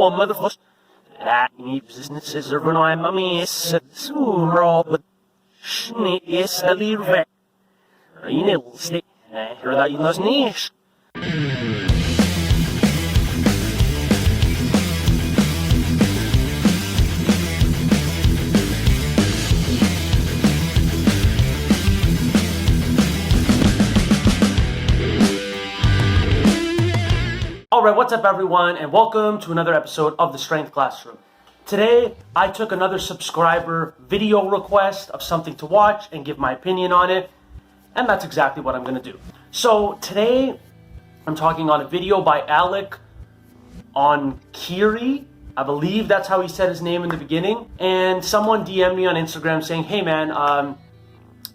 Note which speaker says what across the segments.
Speaker 1: Oh, motherfucker. That businesses are going to miss sumro, but snake is a little bit. You know, snake. You're not in those niche. Alright, what's up everyone, and welcome to another episode of The Strength Classroom. Today, I took another subscriber video request of something to watch and give my opinion on it, and that's exactly what I'm going to do. So today, I'm talking on a video by Alec Enkiri. I believe that's how he said his name in the beginning, and someone DM'd me on Instagram saying, hey man,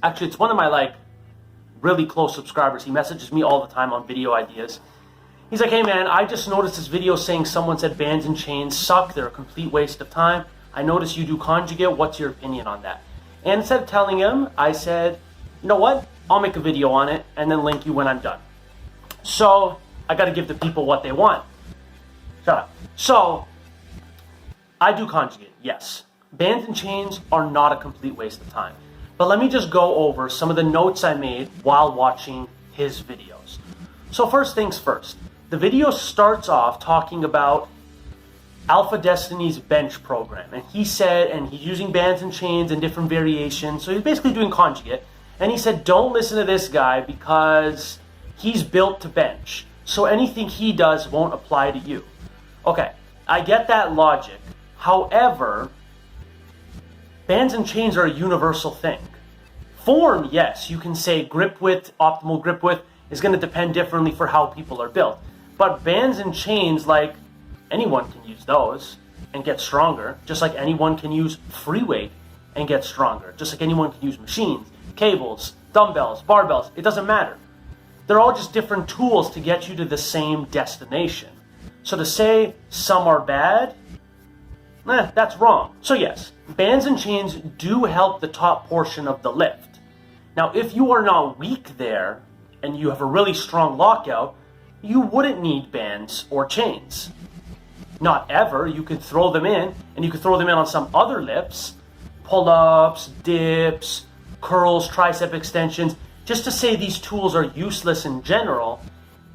Speaker 1: actually it's one of my really close subscribers. He messages me all the time on video ideas. He's like, hey man, I just noticed this video saying someone said bands and chains suck, they're a complete waste of time. I noticed you do conjugate, what's your opinion on that? And instead of telling him, I said, you know what, I'll make a video on it and then link you when I'm done. So, I gotta give the people what they want. Shut up. So, I do conjugate, yes. Bands and chains are not a complete waste of time. But let me just go over some of the notes I made while watching his videos. So first things first. The video starts off talking about Alpha Destiny's bench program. And he said, and he's using bands and chains and different variations. So he's basically doing conjugate. And he said, don't listen to this guy because he's built to bench. So anything he does won't apply to you. Okay, I get that logic. However, bands and chains are a universal thing. Form, yes, you can say grip width, optimal grip width is going to depend differently for how people are built. But bands and chains, anyone can use those and get stronger, just like anyone can use free weight and get stronger, just like anyone can use machines, cables, dumbbells, barbells, it doesn't matter. They're all just different tools to get you to the same destination. So to say some are bad, that's wrong. So yes, bands and chains do help the top portion of the lift. Now, if you are not weak there and you have a really strong lockout, you wouldn't need bands or chains. Not ever. You could throw them in, and you could throw them in on some other lifts, pull-ups, dips, curls, tricep extensions. Just to say these tools are useless in general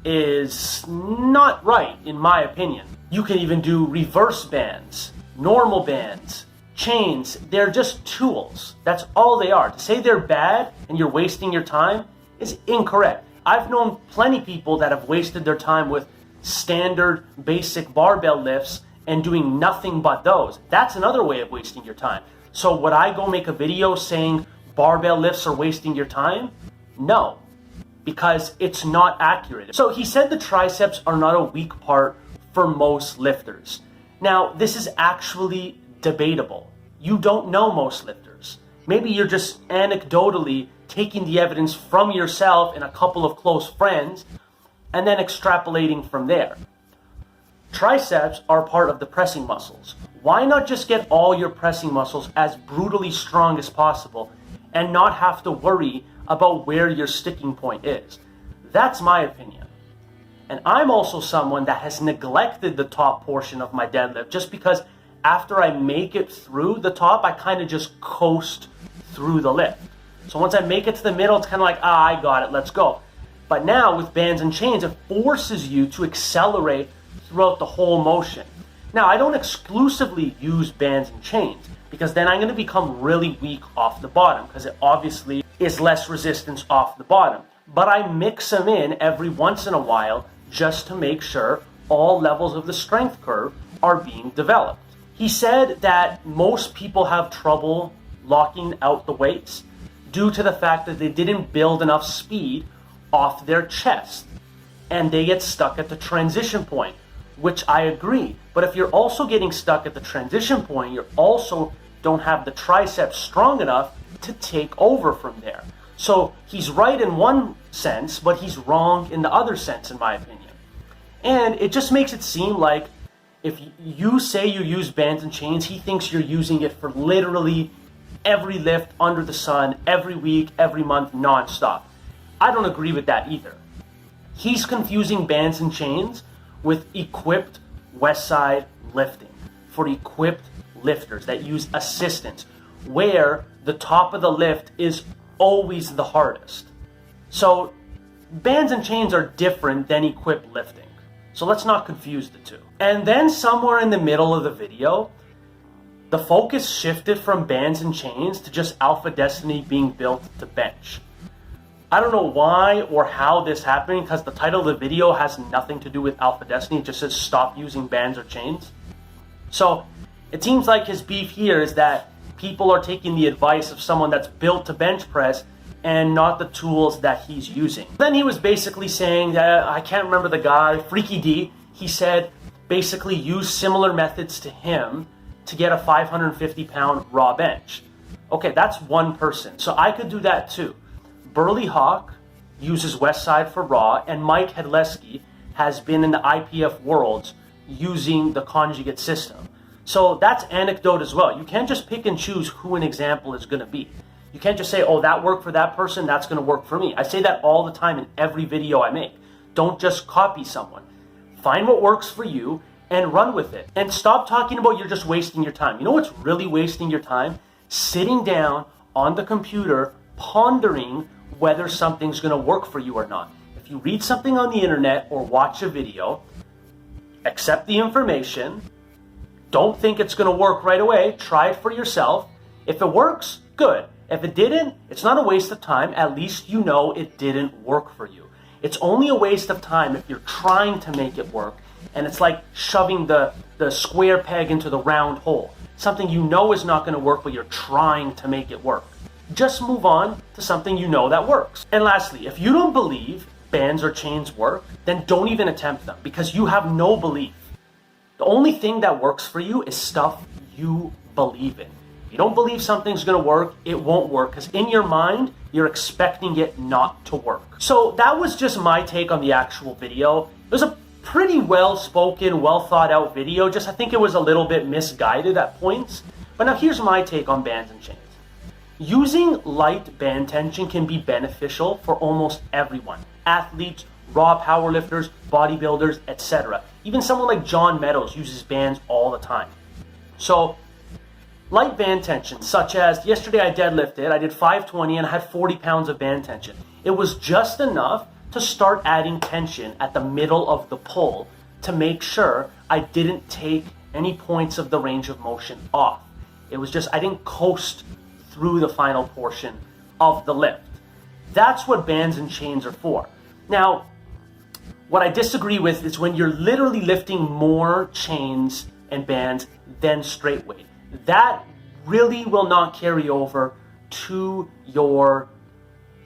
Speaker 1: is not right, in my opinion. You can even do reverse bands, normal bands, chains. They're just tools. That's all they are. To say they're bad and you're wasting your time is incorrect. I've known plenty of people that have wasted their time with standard basic barbell lifts and doing nothing but those. That's another way of wasting your time. So would I go make a video saying barbell lifts are wasting your time? No, because it's not accurate. So he said the triceps are not a weak part for most lifters. Now, this is actually debatable. You don't know most lifters. Maybe you're just anecdotally taking the evidence from yourself and a couple of close friends and then extrapolating from there. Triceps are part of the pressing muscles. Why not just get all your pressing muscles as brutally strong as possible and not have to worry about where your sticking point is? That's my opinion. And I'm also someone that has neglected the top portion of my deadlift just because after I make it through the top, I kind of just coast through the lift. So once I make it to the middle, it's kind of like, I got it, let's go. But now with bands and chains, it forces you to accelerate throughout the whole motion. Now, I don't exclusively use bands and chains because then I'm going to become really weak off the bottom because it obviously is less resistance off the bottom. But I mix them in every once in a while just to make sure all levels of the strength curve are being developed. He said that most people have trouble locking out the weights due to the fact that they didn't build enough speed off their chest and they get stuck at the transition point, which I agree. But if you're also getting stuck at the transition point, you also don't have the triceps strong enough to take over from there. So he's right in one sense, but he's wrong in the other sense, in my opinion. And it just makes it seem like if you say you use bands and chains, he thinks you're using it for literally every lift under the sun, every week, every month, non-stop. I don't agree with that either. He's confusing bands and chains with equipped West Side lifting, for equipped lifters that use assistance, where the top of the lift is always the hardest. So bands and chains are different than equipped lifting. So let's not confuse the two. And then somewhere in the middle of the video, the focus shifted from bands and chains to just Alpha Destiny being built to bench. I don't know why or how this happened, because the title of the video has nothing to do with Alpha Destiny. It just says stop using bands or chains. So it seems like his beef here is that people are taking the advice of someone that's built to bench press and not the tools that he's using. Then he was basically saying that, I can't remember the guy, Freaky D, he said basically use similar methods to him to get a 550 pound raw bench. Okay, that's one person. So I could do that too. Burley Hawk uses Westside for raw, and Mike Hedleski has been in the IPF Worlds using the conjugate system. So that's anecdote as well. You can't just pick and choose who an example is going to be. You can't just say, oh, that worked for that person, that's going to work for me. I say that all the time in every video I make. Don't just copy someone. Find what works for you and run with it. And stop talking about you're just wasting your time. You know what's really wasting your time? Sitting down on the computer, pondering whether something's going to work for you or not. If you read something on the internet or watch a video, accept the information. Don't think it's going to work right away. Try it for yourself. If it works, good. If it didn't, it's not a waste of time. At least you know it didn't work for you. It's only a waste of time if you're trying to make it work, and it's like shoving the square peg into the round hole. Something you know is not going to work, but you're trying to make it work. Just move on to something you know that works. And lastly, if you don't believe bands or chains work, then don't even attempt them, because you have no belief. The only thing that works for you is stuff you believe in. If you don't believe something's going to work, it won't work, because in your mind, you're expecting it not to work. So that was just my take on the actual video. It was a pretty well-spoken, well-thought-out video. Just I think it was a little bit misguided at points. But now here's my take on bands and chains. Using light band tension can be beneficial for almost everyone. Athletes, raw powerlifters, bodybuilders, etc. Even someone like John Meadows uses bands all the time. So light band tension, such as yesterday I deadlifted, I did 520 and I had 40 pounds of band tension. It was just enough to start adding tension at the middle of the pull to make sure I didn't take any points of the range of motion off. It was just, I didn't coast through the final portion of the lift. That's what bands and chains are for. Now, what I disagree with is when you're literally lifting more chains and bands than straight weight. That really will not carry over to your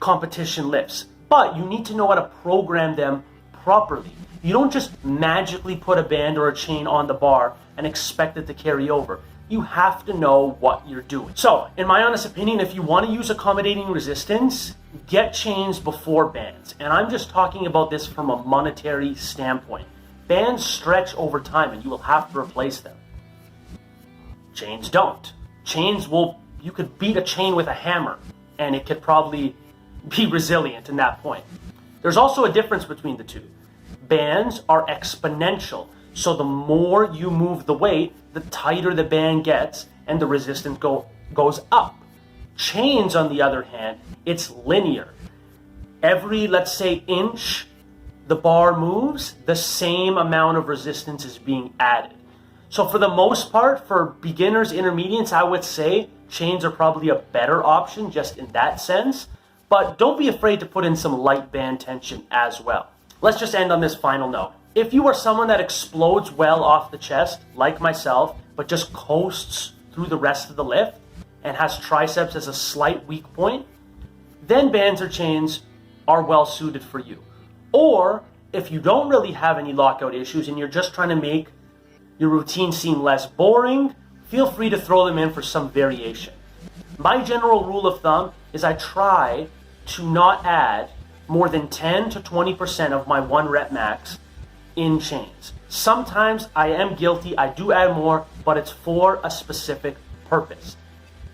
Speaker 1: competition lifts. But you need to know how to program them properly. You don't just magically put a band or a chain on the bar and expect it to carry over. You have to know what you're doing. So, in my honest opinion, if you want to use accommodating resistance, get chains before bands. And I'm just talking about this from a monetary standpoint. Bands stretch over time and you will have to replace them. Chains don't. Chains you could beat a chain with a hammer and it could probably be resilient in that point. There's also a difference between the two. Bands are exponential. So the more you move the weight, the tighter the band gets and the resistance goes up. Chains, on the other hand, it's linear. Every, let's say, inch the bar moves, the same amount of resistance is being added. So for the most part, for beginners, intermediates, I would say chains are probably a better option just in that sense. But don't be afraid to put in some light band tension as well. Let's just end on this final note. If you are someone that explodes well off the chest, like myself, but just coasts through the rest of the lift and has triceps as a slight weak point, then bands or chains are well suited for you. Or if you don't really have any lockout issues and you're just trying to make your routine seem less boring, feel free to throw them in for some variation. My general rule of thumb is I try to not add more than 10 to 20% of my 1 rep max in chains. Sometimes I am guilty, I do add more, but it's for a specific purpose.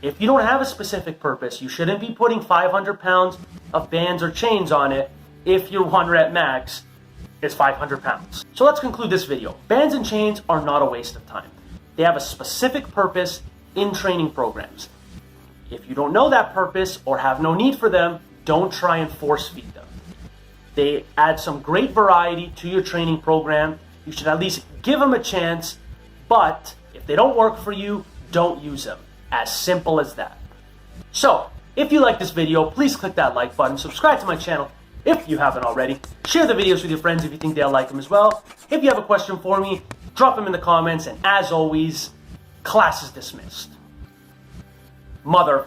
Speaker 1: If you don't have a specific purpose, you shouldn't be putting 500 pounds of bands or chains on it if your 1 rep max is 500 pounds. So let's conclude this video. Bands and chains are not a waste of time. They have a specific purpose in training programs. If you don't know that purpose or have no need for them, don't try and force feed them. They add some great variety to your training program. You should at least give them a chance, but if they don't work for you, don't use them. As simple as that. So, if you like this video, please click that like button, subscribe to my channel if you haven't already, share the videos with your friends if you think they'll like them as well. If you have a question for me, drop them in the comments, and as always, class is dismissed. Mother